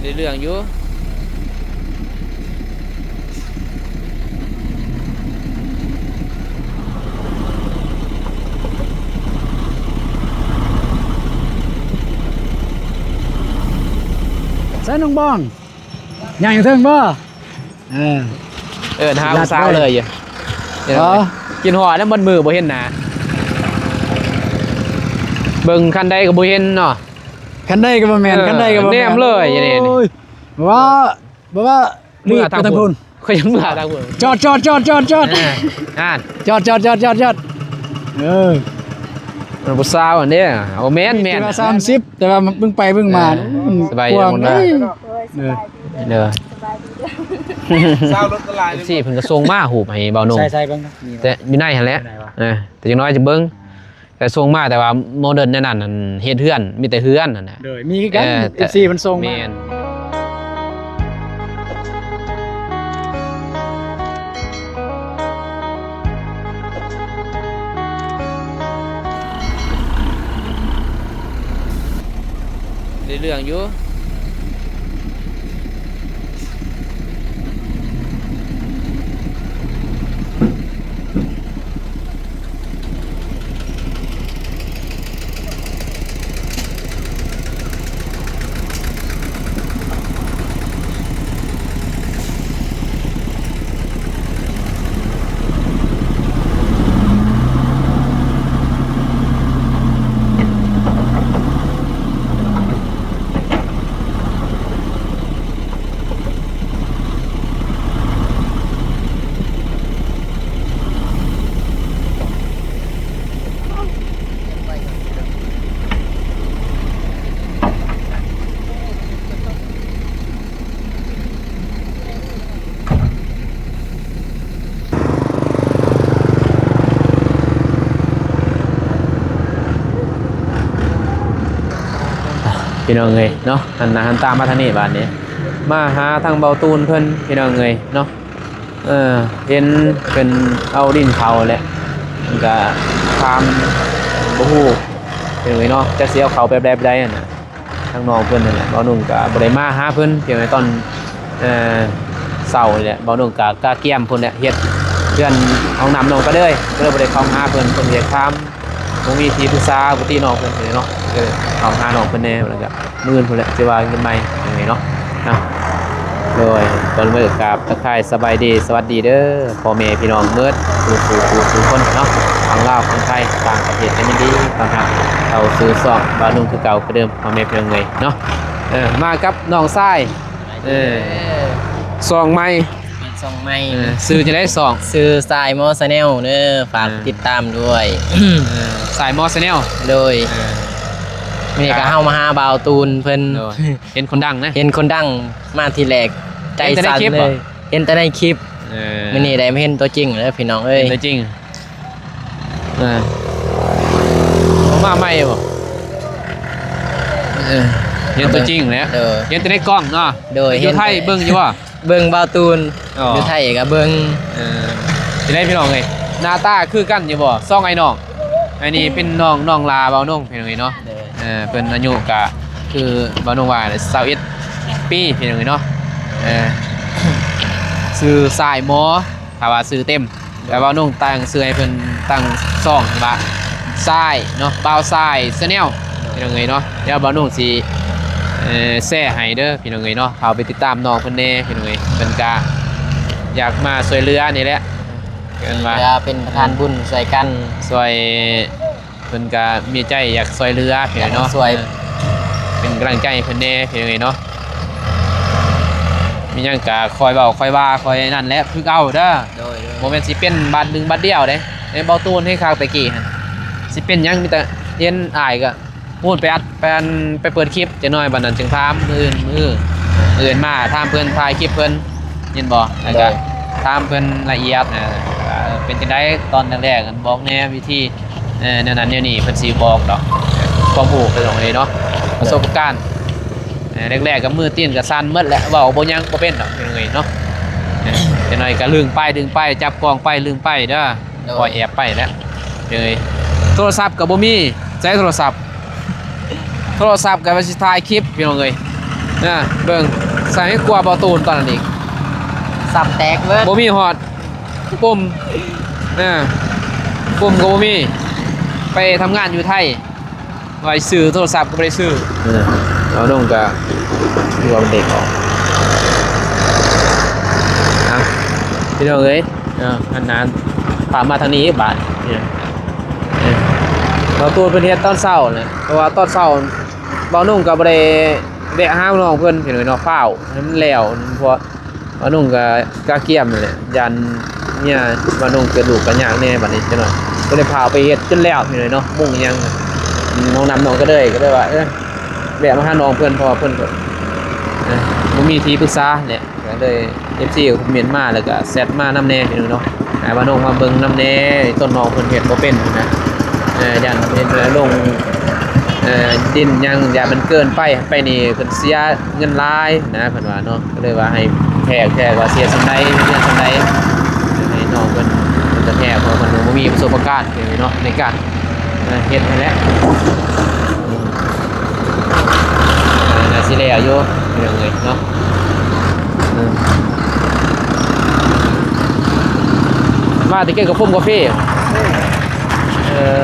เรื่องอยู่ใส่น้องบ้องยังอยู่เทิงบ่หาสาวเลยอยู่กินหัวแล้วมันมือบ่เห็นหนาเบิ่งคันใดก็บ่เห็นเนาะคันใดก็บ่แม่นคันใดก็บ่แม่นแนมเลยอย่างนี้ว่าบ่ว่าเมื่อทางพุ่นเขายังเมื่อทางพุ่นจอดจอดจอดมันบ่ซาวอันนี้เอาแม่นว่า30แต่ว่าเบิ่งไปเบิ่งมาสบายดีมันเด้อซาวรถตลาดสิเพิ่นก็ส่งมาหูบให้เบาหนุ่มใช่ๆเบิ่งแต่อยู่ในหั่นแหละแต่จังน้อยจะเบิ่งแต่ส่งมาแต่ว่าโมเดิร์นนั่นเฮ็ดเฮือนมีแต่เฮือนนั่นน่ะโดยมีกัน FC มันส่งมาเรื่องอยู่พี่น้องเอ้ยเนาะหันตามมาทางนี้บ้านนี้มาหาทางเบาตูนเพิ่นพี่น้องเอ้ยเนาะเห็นเป็นเอาดินเขาแหละมันก็ความบ่ฮู้พี่น้องเอ้ยเนาะจะเสียเขาแบบใดน่ะทางน้องเพิ่นนั่นแหละเบาหนุ่มก็บ่ได้มาหาเพิ่นพี่น้องเอ้ยตอนเช้านี่แหละเบาหนุ่มก็กะเกียมเพิ่นแหละเฮ็ดเพื่อนห้องน้ำน้องก็เลยบ่ได้เข้าหาเพิ่นเรียกถามบ่มีที่ปรึกษาบ่ติน้องเพิ่นเนาะเข้าหาน้องเพิ่นแน่แล้วก็มื้อพุ่นแหละสิว่าเงินใหม่ยังไงเนาะโดยตอนมื้อกับทักทายสบายดีสวัสดีเด้อพ่อแม่พี่น้องเมิดทุกคนเนาะทางลาวคนไทยต่างประเทศกันยินดีต้อนรับเข้าสู่ช่องบ้านนุ่งคือเก่าคือเดิมพ่อแม่พี่น้องเลยเนาะมากับน้องชายซองใหม่ส่งไม่ซื้อจะได้ซองซื้อสายมอสแนลเนอะฝากติดตามด้วยสายมอสแนลโดยนี่ก็เข้ามาหาบ่าวตูนเพิ่นเห็นคนดังนะเห็นคนดังมาทีแรกใจสั่นเลยเห็นแต่ในคลิปมื้อนี้ได้มาเห็นตัวจริงแล้วพี่น้องเอ้ยตัวจริงมาใหม่บ่เห็นตัวจริงแล้วเห็นแต่ในกล้องเนาะโดยอยู่ไทยเบิ่งอยู่ว่าเบิ่งบ่าวตูนอยู่ไทยก็เบิ่งสิได้พี่น้องเอ้ยหน้าตาคือกันอยู่บ่ซ่องไอ้น้องอันนี้เป็นน้องลาเบานุ่งพี่น้องเอ้ยเนาะเป็นอายุก็คือบ้านนงว่า21ปีพี่น้องเนาะซื้อสายหมอถ้าว่าซื้อเต็มแต่บ้านนงตั้งซื้อให้เพิ่นตั้งซ่องว่าทรายเนาะเบาทรายชาแนลพี่น้องเนาะเดี๋ยวบ้านนงสิแซ่ให้เด้อพี่น้องเนาะเข้าไปติดตามน้องเพิ่นแน่พี่น้องเพิ่นก็อยากมาช่วยเหลือนี่แหละเพิ่นว่าเป็นประธานบุญใส่กันช่วยเพิ่นก็มีใจอยากช่วยเหลือพี่น้องเนาะช่วยเป็นกำลังใจให้เพิ่นแน่พี่น้องเนาะมีหยังก็คอยเว้าคอยว่าคอยนั่นแหละคือเอาเด้อบ่แม่นสิเป็นบัดนึงบัดเดียวเด้ไอ้เบาตูนให้คักตะกี้หั่นสิเป็นหยังมีแต่เห็นอ้ายก็พูดไปอัดไปเปิดคลิปจะน้อยบัดนั้นจึงถามมื้ออื่นมาถามเพิ่นถ่ายคลิปเพิ่นเห็นบ่แล้วก็ถามเพิ่นละเอียดเป็นจังได๋ตอนแรกๆบอกแนววิธีแนวนั้นแนวนี้เพิ่นสิบอกดอกความรู้ไปตรงนี้เนาะประสบการณ์แรกๆก็มือตีนก็สั่นหมดแหละเว้าบ่ยังบ่เป็นดอกเป็นไงเนาะจังได๋ก็ดึงไปจับกล้องไปลืมไปเด้อปล่อยแอบไปแล้วเลยโทรศัพท์ก็บ่มีใช้โทรศัพท์ก็ว่าสิถ่ายคลิปพี่น้องเอ้ย เบิ่งใส่ให้กลัวเบาตูนตอนนั้นอีก สับแตกเบิด บ่มีฮอดปุ่มปุ่มก็บ่มีไปทำงานอยู่ไทยไว้ซื้อโทรศัพท์ก็บ่ได้ซื้อเอาน้องก็คือว่าเด็กออกพี่น้องเอ้ยอันนั้นตามมาทางนี้บาทเนี่ยเราตัวเป็นเฮ็ดตอนเช้าเนี่ยเพราะว่าตอนเช้าเบานุ่งก็บ่ได้แวะหาน้องเพิ่นพี่น้องเนาะฟ้าวให้มันแล้วเพราะเบานุ่งก็กะเกียมนั่นแหละยันเนี่ยเบานุ่งเกิดลูกก็ยากแน่บัดนี้จังหน่อยก็เลยพาไปเฮ็ดจนแล้วพี่น้องเนาะมุ่งยังน้องนำน้องก็เลยว่าแวะมาหาน้องเพิ่นเพราะว่าเพิ่นก็บ่มีที่ปรึกษาเนี่ยก็เลย FC ก็คอมเมนต์มาแล้วก็แซดมานำแน่พี่น้องเนาะให้ว่าน้องมาเบิ่งนำแน่ต้นน้องเพิ่นเฮ็ดบ่เป็นนะยันเฮ็ดลงดินยังอย่ามันเกินไปนี่เพิ่นเสียเงินหลายนะเพิ่นว่าเนาะก็เลยว่าให้แพกว่าเสียสำใดเงินสำใดให้น้องเพิ่นจะแพกเพราะเพิ่นบ่มีประสบการณ์เนาะในการเฮ็ดให้แล้วน่าสิแล้วอยู่เรื่องเลยเนาะมาตะเกียกับพุ่มกาแฟ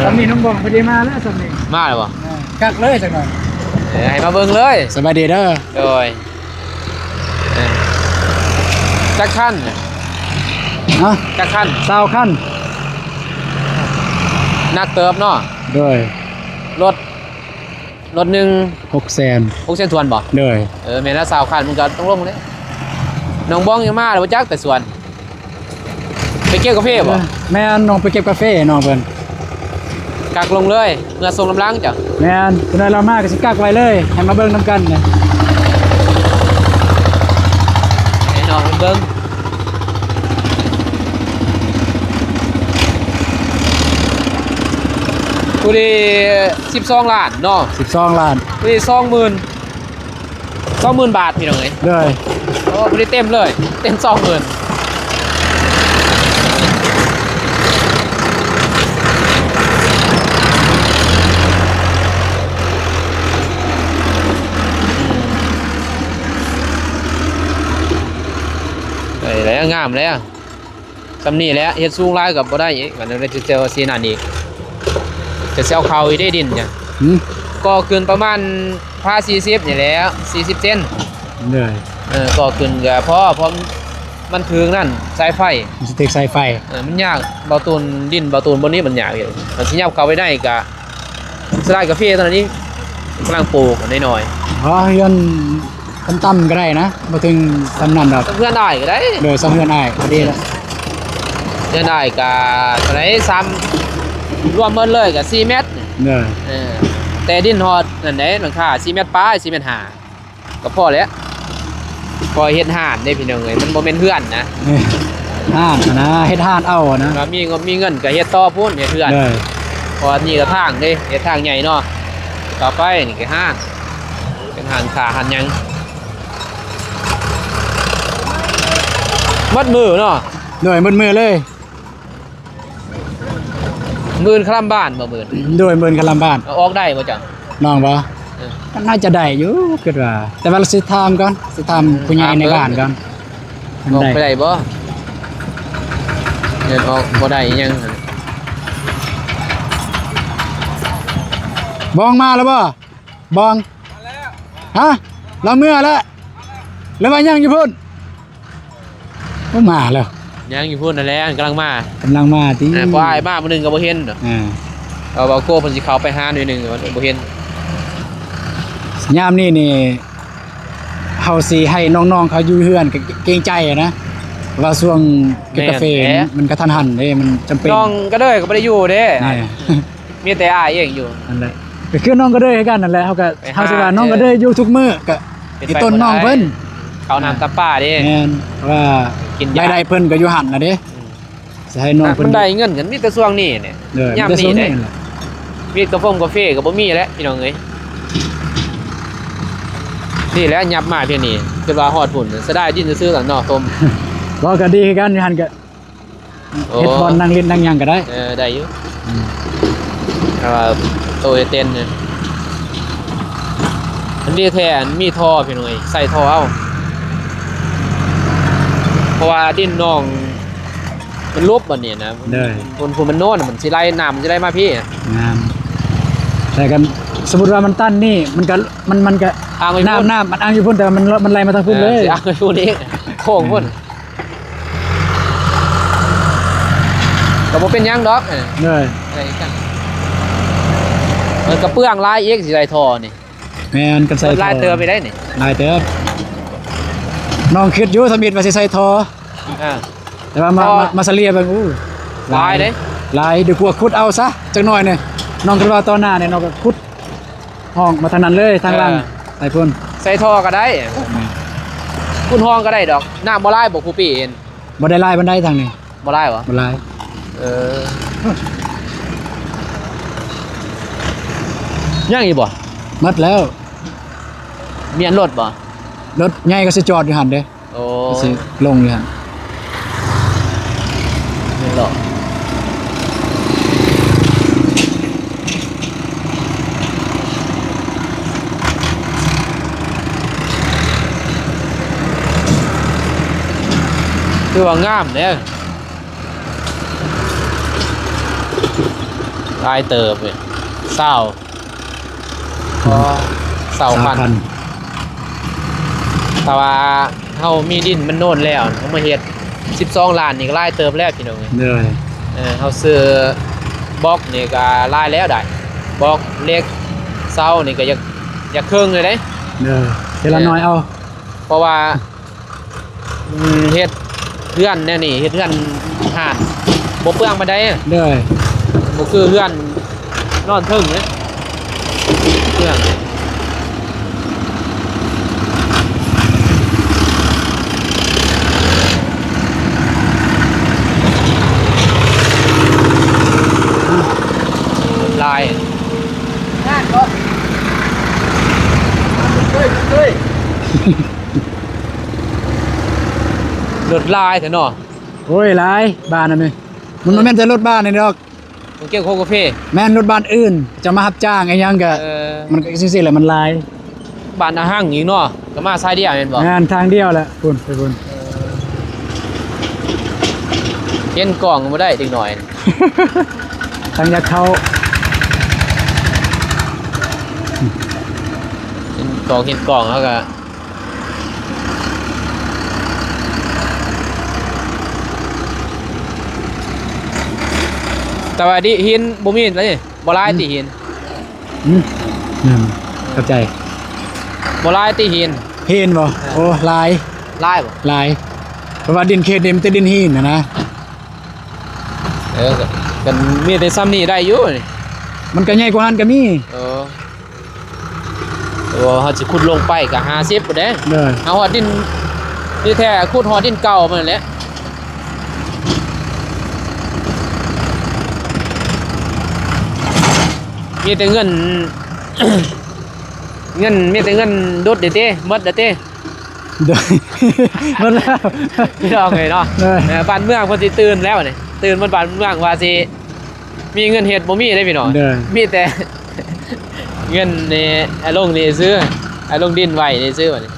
สำนีน้องบองพอดีมาแล้วสำนี มาแล้วบ่ กักเลยจังหน่อย ให้มาเบิ่งเลย สบายดีเด้อ โดยจักขั้น ฮะ จักขั้น 20 คัน นักเติบเนาะ โดย รถหนึ่ง 600,000 6เส้นทวนบ่ โดย แม่นละ20คันมันก็ต้องลงเลยน้องบ้องยังมาแล้วบ่จักแต่ส่วนไปเกี่ยวกาแฟบ่ แม่นน้องไปเก็บกาแฟน้องเพิ่น กักลงเลยเมื่อส่งน้ำล้างจ้ะ แม่นเพิ่นเรามาก็สิกักไว้เลยให้มาเบิ่งนํกันเนี่ย ให้น้องเบิ่งผู้ดี12ล้านเนาะ 12 ล้าน ผู้ดี20,000 บาทพี่น้องเอ้ย โดย โอ้ผู้ดีเต็มเลยเต็ม20,000แล้วงามแล้วสำนี่แล้วเฮ็ดสูงหลายกับบ่ได้อีกมันเลยจะเจอสีนั่นอีกจะเซลเขาอีกได้ดินจ้ะ หืม ก็ขึ้นประมาณพา40นี่แหล้ว40เซน โดย ก็ขึ้นก็เพราะมันถึงนั่นสายไฟ สติ๊กสายไฟ มันยากเบาตูนดินเบาตูนบนนี้มันยากอยู่มันสิยับเข้าไปได้ก็สไลด์กาแฟตอนนี้กำลังปลูกน้อย อ๋อเฮือนต่ำๆก็ได้นะบ่ถึงสำนั้นดอก ๆเพื่อนได้ก็ได้ โดยสำเฮือนอ้ายพอดีแล้ว เพื่อนได้ก็ตอนนี้3รวมหมดเลยก็4เมตร โดย แต่ดินฮอดนั่นได้หลังคา4เมตรปลาย4เมตร5ก็พอแล้วพอเฮ็ดห่านได้พี่น้องเอ้ยมันบ่แม่นเฮือนนะ ห้านนะเฮ็ดห้านเอานะ ว่ามีงบมีเงินก็เฮ็ดต่อพุ่นเฮ็ดเฮือน โดย เพราะว่านี่ก็ทางเด้เฮ็ดทางใหญ่เนาะต่อไปนี่ก็ห้างเป็นห้างขาหันหยังมัดมือเนาะ โดยมือเลย หมื่นคลำบ้านบ่หมื่น โดยมือกันลำบ้าน เอาออกได้บ่จัง น้องบ่ เออ ก็น่าจะได้อยู่คิดว่า แต่ว่าเราสิถามก่อนสิถามผู้ใหญ่ในบ้านก่อนมัน ออก ได้ ไปได้บ่เงินออกบ่ได้อีหยัง บองมาแล้วบ่บองฮะเราเมื่อแล้วแล้วว่ายังอยู่พุ่นบ่มาแล้ว ยังอยู่พุ่นนั่นแหละกำลังมาก ำลังมาติ พออ้ายมามื้อนึงก็บ่เห็นเนาะ เอาเบาโก้เพิ่นสิเข้าไปหาหน่อยหนึงบ่เห็น ยามนี้นี่เฮาสิให้น้องๆเขาอยู่เฮือนก็เกรงใจอะนะว่าช่วงเก็บกาแฟมันกระทันหันเด้มันจำเป็น น้องก็เด้อก็บ่ได้อยู่เด้ แน่ มีแต่อ้ายเองอยู่ นั่นแหละก็คือน้องก็เด้อให้กันนั่นแหละเฮาก็ ไปหา เฮาสิว่าน้องก็เด้ออยู่ทุกมื้อก็ เป็น ไอ้ ไป ต้น บ่ได้ น้องเพิ่น เขาน้ำตาป้าเด้ แม่นว่า กินยา รายได้เพิ่นก็อยู่หั่นน่ะเด้สิให้น้องเพิ่ มัน นได้เงินกันมีแต่ช่วงนี้เนี่ย เด้อย าม แต่ นี้ ส่วน เด้ นี้แหละ มีกาแฟก็บ่มีแล้วพี่น้องเอ้ยนี่แหละยับมาเพียงนี้คือว่าฮอดพุ่นซะได้ยินซื่อๆหลังเนาะต้ม บ่ก็ดีคือกันอยู่หั่นก็ โอ้ เฮ็ดบอลนั่งเล่นนั่งหยังก็ได้ ได้อยู่แต่ว่าโตเต้นเนี่ย ดีแท้มีท่อพี่น้อยใส่ท่อเอาเพราะว่าดินน้องมันลบบัดนี้นะ เด้อ คนมันโน่นมันสิไล่น้ำมันสิไล่มาพี่ งามแต่กันสมมุติว่ามันตั้นนี่มันก็มันก็ อ้างไว้พุ่น น้ำมันอ้างอยู่พุ่นแต่มันไหลมาทางพุ่นเลย สิอ้างไว้พุ่นนี้โค้งพุ่นก็บ่เป็นหยังดอกเด้อ อะไรกันมันกระเปื้องลายอีกสิไล่ท่อนี่ แม่นกันใส่ มันลายเติมไปได้นี่ ลายเติบน้องคิดอยู่สมิธว่าสิใส่ทอ อ่า แต่ว่าทอ มาเสลียเบิ่งอู้ ลายเด้ ลายเดี๋ยวกลัวขุดเอาซะจักหน่อยเนี่ยน้องคิดว่าตอนหน้าเนี่ยน้องก็ขุดห้องมาทางนั้นเลยทางล่างใส่พุ่น ใส่ท่อก็ได้คุณห้องก็ได้ดอกน้ำบ่ลายบ่ครูปีเอง บ่ได้ลายบันไดทางนี้ บ่ลายเหรอ บ่ลาย เออยังอีกบ่ หมดแล้ว มีอันรถบ่ รถใหญ่ก็สิจอดอยู่หั่นเด้ โอ้ สิลงอยู่หั่น ไม่หรอกคือว่างามเนี่ยลายเติบเลยเศร้าก็เศร้าพัน แต่ว่าเฮามีดินมันโน่นแล้วเฮามาเฮ็ด12 ล้านนี่ก็ลายเติบแล้วพี่น้อง เด้อ เฮาซื้อบล็อกนี่ก็ลายแล้วได้บล็อกเล็กเสานี่ก็อยากครึ่งเลยเด้ เด้อเทละน้อยเอา เพราะว่าเฮ็ดเรือนแนวนี้เฮ็ดเรือนห่านบ่เปลืองปานใด เด้อ บ่คือเรือนนอนเทิงเด้เรือนลายงานก็เฮ้ยรถลายเถอะเนาะ โอ้ยหลายบ้านนั่นนี่มันบ่แม่นแต่รถบ้านนี่ดอก มันเกี่ยวโคกาแฟ แม่นรถบ้านอื่นจะมารับจ้างไอ้หยังก็มันก็จังซี่แหละมันหลาย บ้านอาห้างอีกเนาะก็มาซ้ายเดียวแม่นบ่ งานทางเดียวแหละพุ่นไปพุ่น เห็นกล่องบ่ได้อีกหน่อย ทางอยากเข้า เห็นกล่องแล้วก็แต่ว่าดิหินบ่มีแล้วนี่บ่ลายติหิน เข้าใจ บ่ลายติหิน เห็นบ่โอ้ลาย ลายบ่ ลายเพราะว่าดินเขตเดมแต่ดินหินนะ กันมีแต่ซ้ำนี่ได้อยู่นี่ มันก็ใหญ่กว่าหันก็มี เฮาสิขุดลงไปก็50บ่ได้ เด้อ เอาฮอดดินนี่แท้ขุดฮอดดินเก่ามันนั่นแหละมีแต่เงิน มีแต่เงินดดเด้เต้หมดเด้เต้ เด้อ หมดแล้ว พี่น้องเอ้ยเนาะ เออ บ้านเมืองเพิ่นสิตื่นแล้วนี่ตื่นบนบ้านเมืองว่าสิมีเงินเฮ็ดบ่มีได้พี่น้อง เด้อ มีแต่ เงินนี่ไอ้ลงนี่ซื้อไอ้ลงดินไว้นี่ซื้อบัดนี้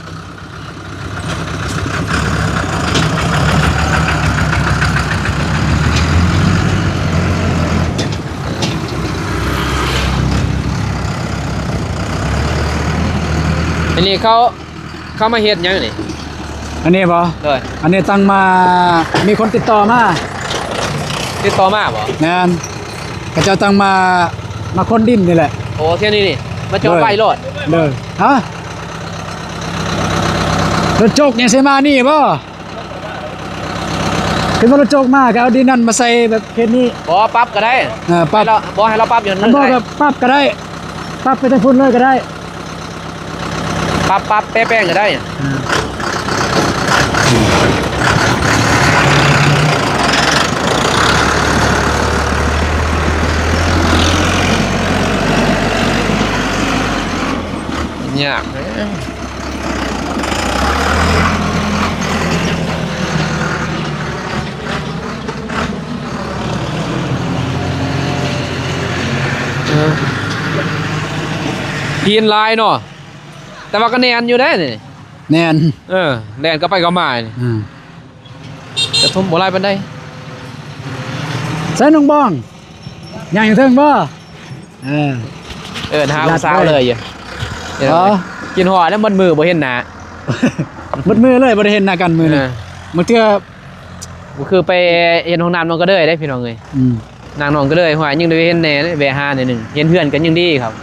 อันนี้เขามาเฮ็ดหยังนี่ อันนี้บ่ เลย อันนี้ตั้งมามีคนติดต่อมา ติดต่อมาบ่ งานก็เจ้าตั้งมาคนดินนี่แหละ โอ้เที่ยวนี้นี่มาจอด เลย ไว้โลด เด้อฮะรถโจกยังใช่มานี่บ่คือว่ารถโจกมาก็เอาดินนั่นมาใส่แบบเขตนี้ บ่ปรับก็ได้ ปรับ ให้เราบ่ให้เราปรับอยู่ อั นั่ น น บ่ ได้ ก็ปรับก็ได้ปรับไปทางพุ่นเลยก็ได้ ปรับแป้งก็ได้ ยากนะหินลายเนาะแต่ แต่ว่าก็แนนอยู่ได้นี่ แน่น แนนก็ไปก็มานี่แต่ทุ่มบ่หลายปานใด ใส่น้องบ้องย่างอยู่เทิงบ่หาผู้สาวเลยอยู่ อ๋อ กินหอดแล้วมันมือบ่เห็นหน้า มืดมือเลยบ่ได้เห็นหน้ากันมือนี่มื้อเทื่อ ก็คือไปเห็นห้องน้ำน้องก็เด้ยได้พี่น้องเอ้ยนางน้องก็เด้ยหัวยังได้เห็นแน่แวะหาหน่อยหนึงเห็นเพื่อนกันยังดีครับ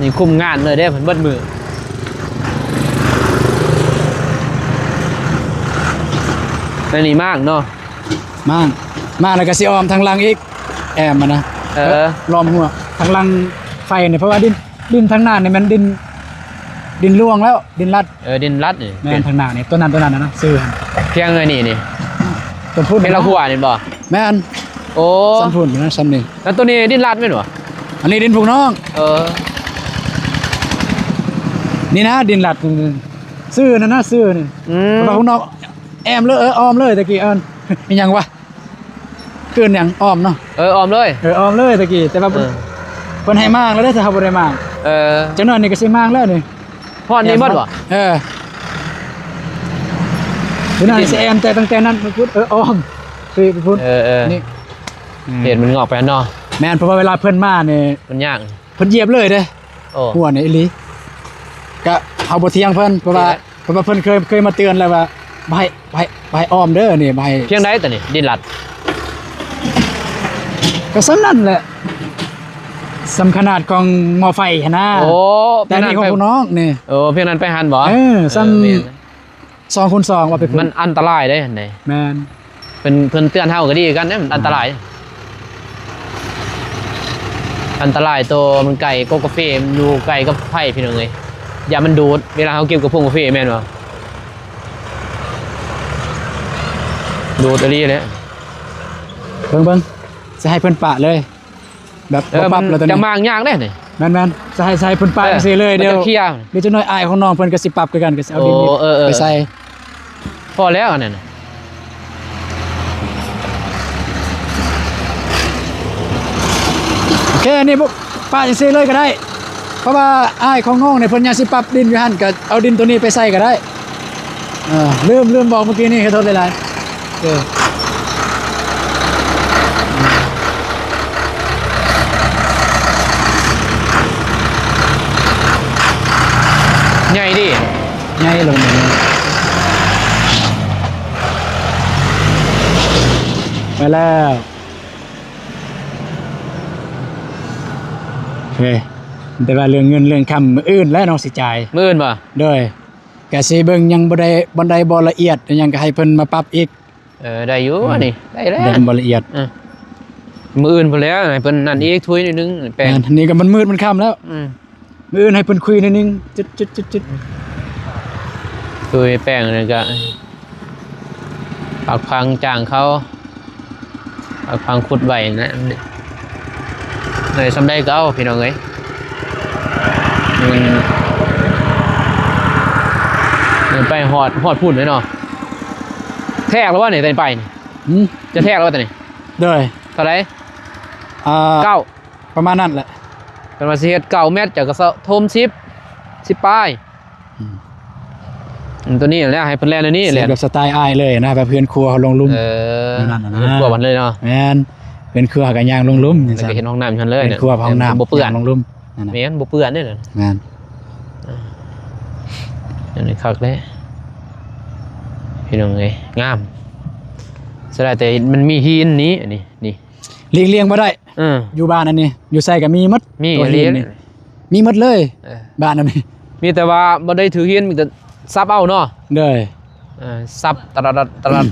นี่คุมงานเลยเด้เพิ่นเบิดมือนั่นนี่มากเนาะ มาแล้วก็สิอ้อมทางหลังอีกแอมมันนะล้อมหัวทางหลังไฟเนี่ยเพราะว่าดินทางหน้าเนี่ยมันดินล่วงแล้วดินลัด ดินลัดนี่ แม่นทางหน้าเนี่ยต้นนั้นนะซื้อ เพียงเลยนี่ ต้นพุ่น เป็นละหัวนี่บ่ แม่น โอ้ ซ้ำพุ่นนะซ้ำนี่ แล้วตัวนี้ดินลัดแม่นบ่ อันนี้ดินผูกน้องนี่นะดินลัดซื้อนะซื้อนี่เพราะว่าพวกน้องแอมเลยอ้อมเลยตะกี้มีหยังวะเกินหยังอ้อมเนาะอ้อมเลยอ้อมเลยตะกี้แต่ว่าเพิ่นให้มากแล้วได้ถ้าเฮาบ่ได้มากจังนั้นนี่ก็สิมากแล้วนี่พอนี่หมดบ่จังนั้นสิแอมแต่ตั้งแต่นั้นพูดอ้อมคือพูดนี่เห็นมันงอกไปเนาะแม่นเพราะว่าเวลาเพิ่นมานี่มันยากเพิ่นเหยียบเลยเด้หัวนี่อีหลีก็เฮาบ่เที่ยงเพิ่นเพราะว่าเพิ่นเคยมาเตือนแล้วว่าไปอ้อมเด้อนี่ไปเพียงใดแต่นี่ดินลัดก็สำนั่นแหละสำขนาดของหม้อไฟหั่นนะแต่นี่ของน้องนี่เพียงนั้นไปหันบ่ซ้ำ2คูณ2ว่าไปมันอันตรายได้หั่นใดแม่นเพิ่นเตือนเฮาก็ดีกันเด้มันอันตรายตัวมันไก่กกาแฟมันอยู่ไก่กับไผ่พี่น้องเอ้ยอย่ามันดูดเวลาเฮาเก็บกับพวกกาแฟแม่นบ่ดูตะลี่เลยเบิ่งจะให้เพิ่นปะเลยแบบปั๊บแล้วตอนนี้จะมางยากได้นี่แม่นจะให้เพิ่นปะจังซี่เลยเดี๋ยวจะน้อยอายของน้องเพิ่นก็สิปรับคือกันก็สิเอาดินไปใส่พอแล้วอันนั้นโอเคนี่บ่ปะจังซี่เลยก็ได้เพราะว่าอายของน้องเนี่ยเพิ่นอยากสิปรับดินอยู่หั่นก็เอาดินตัวนี้ไปใส่ก็ได้ลืมบอกเมื่อกี้นี่ขอโทษหลายใหญ่ดิใหญ่ลงไปแล้วโอเคแต่ว่าเรื่องเงินเรื่องคำมื้ออื่นแล้วน้องสิจ่ายมื้ออื่นบ่ด้วยกะสิเบิ่งยังบ่ได้บ่ละเอียดยังก็ให้เพิ่นมาปรับอีกได้อยู่อันนี้ได้แล้วบ่ละเอียดมื้ออื่นพุ่นแล้วให้เพิ่นนั่นอีกทุยนิดนึงแปลงนี่ก็มันมืดมันค่ำแล้วมื้ออื่นให้เพิ่นคุยนิดนึงจุดทุยแป้งนี่ก็ปักพังจ้างเขาปักพังขุดไว้นะเลยสำได้ก็เอาพี่น้องเอ้ยมันไปหอดพุ่นเลยเนาะแทกแล้วว่าไหนไปนี่จะแทกแล้วว่าแต่นี่ด้วยเท่าไหร่9ประมาณนั้นแหละเป็นมาเสีย9 เมตรจากกระสอบโทม10ป้ายตัวนี้แล้วให้เพิ่นแล่นนี่แหละแบบสไตล์อ้ายเลยนะแบบเพื่อนครัวเขาลงลุ่มนั่นนะครัวมันเลยเนาะแม่นเพื่อนครัวกันย่างลงลุ่มนี่ก็เห็นห้องน้ำฉันเลยเนี่ยครัวห้องน้ำบ่เปื้อนลงลุ่มแม่นบ่เปื้อนนี่น่ะแม่นอันนี้คักเลยพี่น้องเอ้ยงามสลายแต่มันมีหินนี้อันนี้นี่เลี้ยงบ่ได้อยู่บ้านอันนี้อยู่ใส่ก็มีหมดตัวหินนี่มีหมดเลยบ้านอันนี้มีแต่ว่าบ่ได้ถือหินมีแต่ซับเอาเนาะเด้อซับตลาด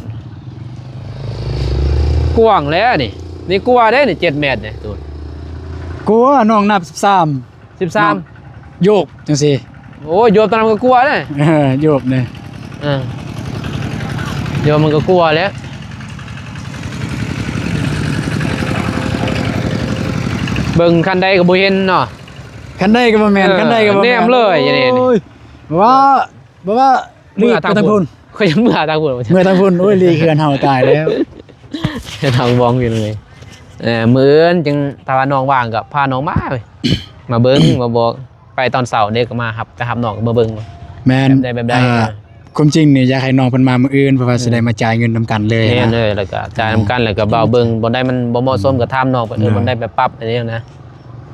กว้างแล้วนี่กว้างได้นี่7 เมตรนี่ตูนกลัวน้องนับ13โยกจังซี่โอ้โยบตอนนั้นก็กลัวเลยโยบเนี่ยโยบมันก็กลัวแล้วเบิ่งคันใดก็บ่เห็นเนาะคันใดก็บ่แม่นคันใดก็บ่แนมเลยอย่างนี้ว่าลีกทางพุ่นเขายังเมื่อทางพุ่นเมื่อทางพุ่นโอ้ยลีกเฮือนเฮาตายแล้วทางบ้องอยู่เลยมื้อจึงถ้าว่าน้องว่างก็พาน้องมาเว้ยมาเบิ่งมาบอกไป ตอนเสาร์นี่ก็มาครับจะหับน้องก็มาเบิ่ง แม่น แบบใด ความจริงนี่อยากให้น้องเพิ่นมามื้ออื่นเพราะว่าสิได้มาจ่ายเงินนํกันเลย แน่ นะ เลยแล้วก็จ่ายนำกันแล้วก็เบาเบิ่งบ่ได้มันบ่เหมาะสมกับถามน้องบ่บ่ได้ไปปรับอันนี้นะ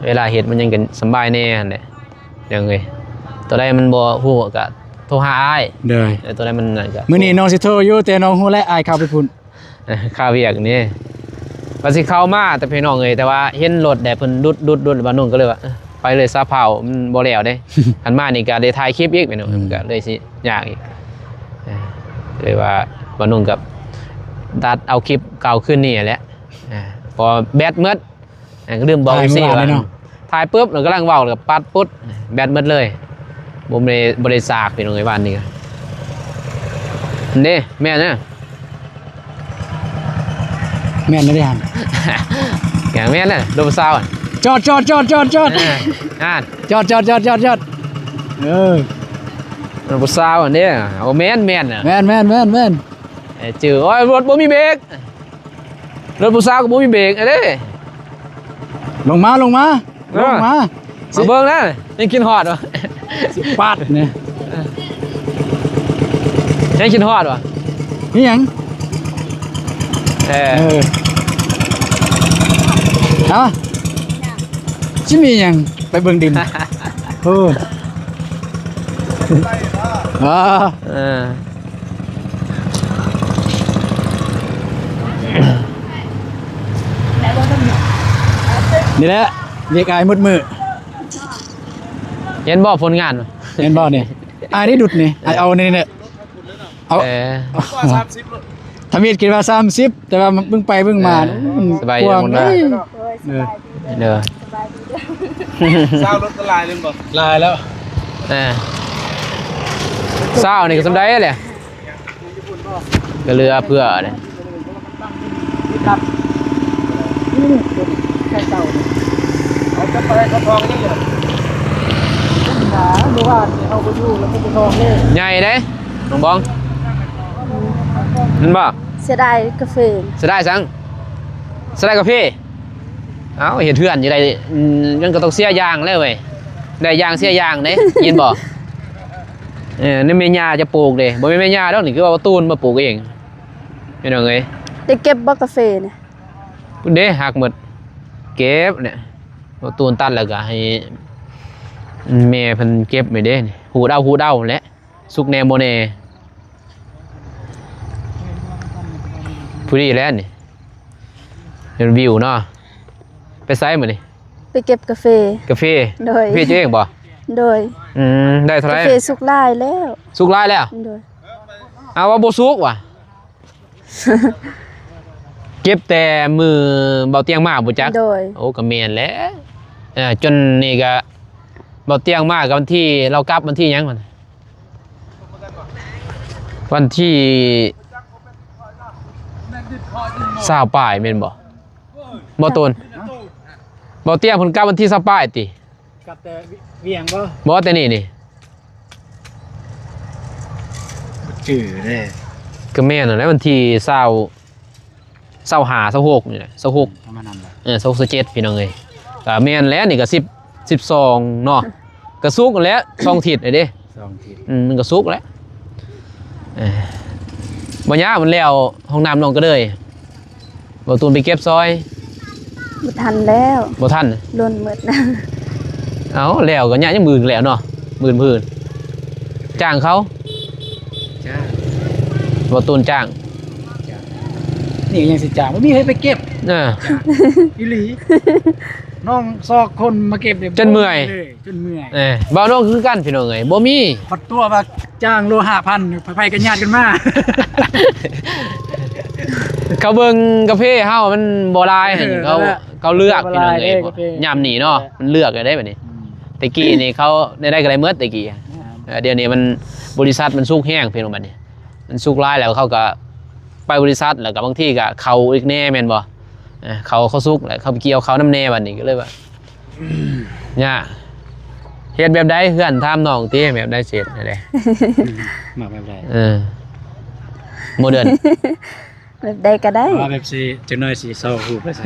เวลาเฮ็ดมันยังกันสำบายแน่นั่นแหละยังไงตัวใดมันบ่ฮู้ก็โทรหาอ้าย เด้อ ตัวใดมันนั่นก็ มื้อนี้น้องสิโทรอยู่แต่น้องฮู้แล้วอายเข้าไปพุ่น ค่าเวียกนี่ว่าสิเข้ามาแต่พี่น้องเอ้ยแต่ว่าเห็นรถแดดเพิ่นดุดบ้านนู้นก็เลยว่าไปเลยซาเผามันบ่แล้วเด้ คันมานี่ก็ได้ถ่ายคลิปอีกพี่น้องมันก็เลยสิยากอีกเลยว่าบ้านนู้นกับตัดเอาคลิปเก่าขึ้นนี่แหละพอแบตหมดก็ลืมบอกสิว่าถ่ายปุ๊บแล้วกำลังเว้าแล้วก็ปัดปุ๊บแบตหมดเลยบ่ได้ซากพี่น้องเอ้ยบ้านนี้ก็นี่แม่เนี่ย แม่นได้หั่น อย่างแม่น่ะดูซาวอ่ะ จอด อ่าน จอดดูซาวอันนี้เอาแม่นอ่ะ แม่น จือโอ้ยรถบ่มีเบรกรถผู้สาวก็บ่มีเบรกอันนี้ ลงมา มาเบิ่งนะยังกินฮอดวะ สิปาดเนี่ย ยังกินฮอดวะ นี่หยังเอาสิมีหยังไปเบิ่งดินโอ้นี่แหละเรียกอายมืดมือ เห็นบ่ผลงานวะ เห็นบ่นี่อายได้ดุดนี่อายเอานี่เนี่ยเอาทำมีดคิดว่า30แต่ว่าเบิ่งไปเบิ่งมา สบายดีมันได้เด้อ เศร้ารถก็ลายเลยบ่ ลายแล้ว เศร้านี่ก็สำได้แหละก็เรือเพื่อเนี่ย เอาจะไปกระทองนี่เลย ดูว่าเอาไปอยู่แล้วก็ไปทองเลย ใหญ่เด้น้องบองนั่นบ่ เสียดายกาแฟ สได้สังสได้กาแฟเอ้าเห็นเพื่อนอยู่ได้ยังก็ต้องเสียยางแล้วเว้ยได้ยางเสียยางเด้ยินบ่นี่แม่ย่าจะปลูกเด้บ่แม่นแม่ย่าดอกนี่คือว่าตูนมาปลูกเองพี่น้องเอ้ย ได้เก็บบ่กาแฟเนี่ย พุ่นเด้หักหมดเก็บเนี่ยว่าตูนตัดแล้วก็ให้แม่เพิ่นเก็บไว้เด้นี่หูเดาแหละสุกแน่บ่แน่ผู้ดีแล้วนี่เป็นวิวเนาะไปไซส์มื้อนี่ ไปเก็บกาแฟ กาแฟ โดย กาแฟเจ๊เองบ่ โดย ได้เท่าไหร่ กาแฟสุกลายแล้ว สุกหลายแล้ว โดย เอาว่าบ่สุกว่ะ เก็บแต่มือเบาเตียงมาบ่จัก โดย โอ้ก็แม่นแหละจนนี่ก็เบาเตียงมากับวันที่เรากลับวันที่หยังมันวันที่20ปลายแม่นบ่บ่ตูนบ่เตียงเพิ่นกลับวันที่20ปลายติ กับแต่เวียงบ่ บ่แต่นี่นี่ จื้อเด้ ก็แม่นนั่นแหละวันที่26นี่แหละ26ประมาณนั้นแหละ 27พี่น้องเอ้ยก็แม่นแล้วนี่ก็12เนาะก็สุกแล้ว2ทิศเด้ 2ที มันก็สุกแล้วบ่ยามันแล้วห้องน้ำน้องก็เลยบ่ตูนไปเก็บซอย บ่ทันแล้ว บ่ทัน ล้นหมดนะ เอ้าแล้วก็ยะยังมือแล้วเนาะมื่นจ้างเขา จ้า บ่ตูนจ้าง นี่ยังสิจ่าบ่มีให้ไปเก็บ อีหลี น้องซอกคนมาเก็บเนี่ย จนเมื่อย จนเมื่อย บ่น้องคือกันพี่น้องเอ้ยบ่มี พอตัวว่าจ้างโล 5,000 ไปกันญาติกันมา เขาเบิ่งกาแฟเฮามันบ่หลายเขาเลือกพี่น้องเอ้ยยามนี้เนาะมันเลือกได้บัดนี้ตะกี้นี่เขาได้ก็ได้เมิดตะกี้เดี๋ยวนี้มันบริษัทมันสุกแห้งพี่น้องบัดนี้มันสุกหลายแล้วเขาก็ไปบริษัทแล้วก็บางทีก็เขาอีกแน่แม่นบ่เขาสุกแล้วเขาไปเกี่ยวเขาน้ำแน่บัดนี้ก็เลยว่าเนี่ยเฮ็ดแบบใดเพื่อนถามน้องติแบบใดเสร็จได้ มาแบบใด โมเดิร์น แบบใดก็ได้ ว่าแบบสิจังน้อยสิเซาฮูบไปใส่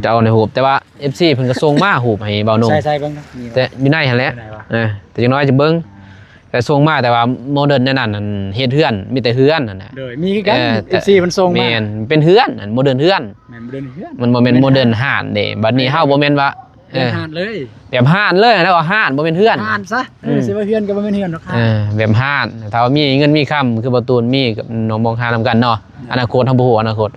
จะเอาในหูบแต่ว่า FC เพิ่นก็ส่งมาหูบให้เบาหนุ่ม ใส่เบิ่งนะมี แต่อยู่ในหั่นแหละ ไหนวะ แต่จังน้อยจะเบิ่งแต่ส่งมาแต่ว่าโมเดิร์นในนั้นเฮ็ดเฮือนมีแต่เฮือนนั่นน่ะ โดยมีคือกัน FC มันส่งมา แม่นเป็นเฮือนโมเดิร์นเฮือน แม่นบ่เดินเฮือน มันบ่แม่นโมเดิร์นห้านเด้บัดนี้เฮาบ่แม่นว่า เดินหานเลย แบบห้านเลยแล้วก็ห้านบ่แม่นเฮือน หานซะสิว่าเฮือนก็บ่แม่นเฮือนหรอกค่ะ แบบห้านถ้าว่ามีเงินมีคำคือประตูนมีกับน้องมองหานำกันเนาะอนาคตเฮาบ่ฮู้อนาคต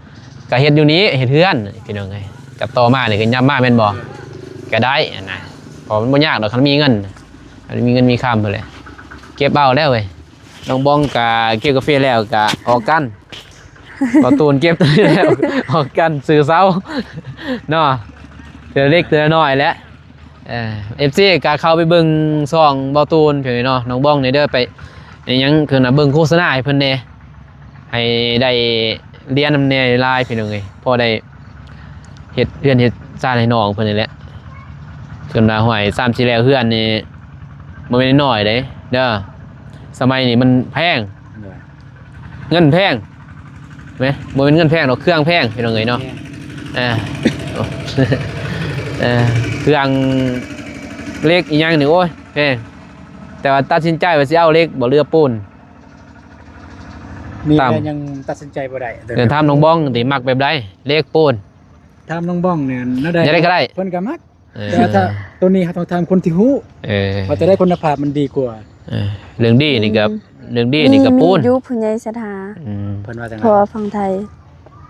ก็เฮ็ดอยู่นี้เฮ็ดเฮือนพี่น้องเอ้ยกับต่อมานี่ก็ย่ำมาแม่นบ่ก็ได้นะเพราะมันบ่ยากดอกคันมีเงินมีเงินมีคำพุ่นแหละเก็บเอาแล้วเว้ยน้องบ้องก็เก็บกาแฟแล้วก็ออกกันประตูนเก็บแล้วออกกันสื่อเซาเนาะเตือเล็กเตือน้อยแล้วFC ก็เข้าไปเบิ่งช่องเบาตูนเพิ่นเนาะน้องบ้องนี่เด้อไปยังคือน่ะเบิ่งโฆษณาให้เพิ่นแหน่ให้ได้เรียนนำแหน่หลายพี่น้องเอ้ยพอได้เฮ็ดเฮือนเฮ็ดซ่านให้น้องเพิ่นนี่แหละเพิ่นว่าห้อย3-4แล้วเฮือนนี่บ่แม่นน้อยเด้เด้อสมัยนี้มันแพงเงินแพงแม่บ่เป็นเงินแพงดอกเครื่องแพงพี่น้องเอ้ยเนาะเครื่องเล็กอีกอย่างหนึ่งโอ้ยแพงแต่ว่าตัดสินใจว่าสิเอาเล็กบ่เรือปูน มี ตาม แต่ยังตัดสินใจบ่ได้ เดี๋ยวถามน้องบ้องสิมักแบบใดเล็กปูน ถามน้องบ้องเนี่ยน่าได้ จะได้ก็ได้ เพิ่นก็มักแต่ว่าถ้าตัวนี้เขาต้องถามคนที่ฮู้ ว่าจะได้คุณภาพมันดีกว่า เรื่องดีนี่กับเรื่องดีนี่กับปูน มีอยู่ผู้ใหญ่ศรัทธา เพิ่นว่าจังได พอฟังไทย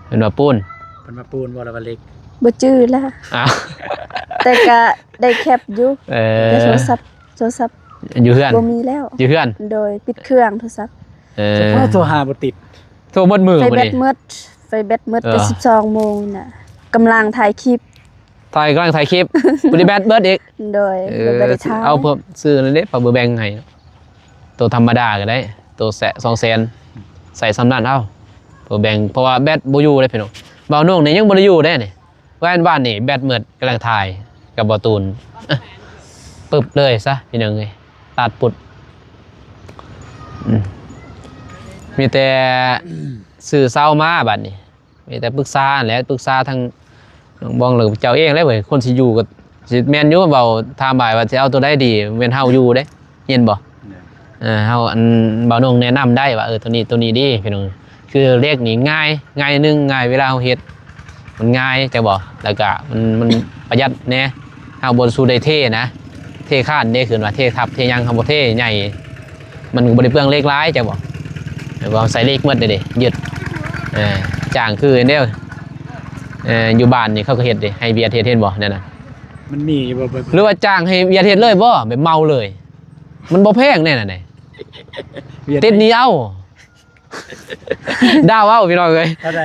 เป็นว่าปูน เพิ่นว่าปูนบ่ละว่าเล็ก บ่จื้อแล้ว อ้าว แต่ก็ได้แคปอยู่แต่โทรศัพท์ อยู่เฮือน บ่มีแล้ว อยู่เฮือน โดยปิดเครื่องโทรศัพท์ เฉพาะโทรหาบ่ติด โทรหมดมือ ไฟ บ่ แบ นี่ ตหมดแต่12โมงน่ะกำลังถ่ายคลิป ถ่ายกำลังถ่ายคลิปบ่ได้แบตเบิดอีก โดยบ่ได้ถ่าย เอาเพิ่มซื้อนั่นเด้ power bank ให้ตัวธรรมดาก็ได้ตัว200,000ใส่ซ้ำนั้นเอา power bank เพราะว่าแบตบ่อยู่เด้พี่น้องบ่าวนุ่งนี่ยังบ่ได้อยู่เด้นี่บ้านนี่แบตหมดกำลังถ่ายกับบ่ตูนปึ๊บเลยซะพี่น้องเอ้ยตัดปุดมีแต่สื่อเศร้ามาบัดนี้มีแต่ปรึกษาแหละปรึกษาทางน้องบองหรือเจ้าเองแล้วเว้ยคนสิอยู่ก็สิแม่นอยู่เว้าถามบ่ายว่าสิเอาตัวใดดีแม่นเฮาอยู่เด้เห็นบ่เฮาอันบ่าวนงแนะนำได้ว่าตัวนี้ดีพี่น้องคือเลขนี่ง่ายนึงง่ายเวลาเฮาเฮ็ดมันง่ายจะบ่แล้วก็มันประหยัดแน่เฮาบ่สู้ได้เท่นะเท่คาดเด้คือว่าเท่ทับเท่ยังเฮาบ่เท่ใหญ่มันบ่ได้เปลืองเลขหลายจะบ่ว่าใส่เลขหมดเด้ยึดจ้างคือเด้อยู่บ้านนี่เขาก็เฮ็ดให้เบียร์เฮ็ดบ่นั่นน่ะ มันมีบ่ หรือว่าจ้างให้เบียร์เฮ็ดเลยบ่แบบเมาเลย มันบ่แพงแน่น่ะนี่ติดหนี้เอาดาวเอาพี่น้องเอ้ย เท่าใด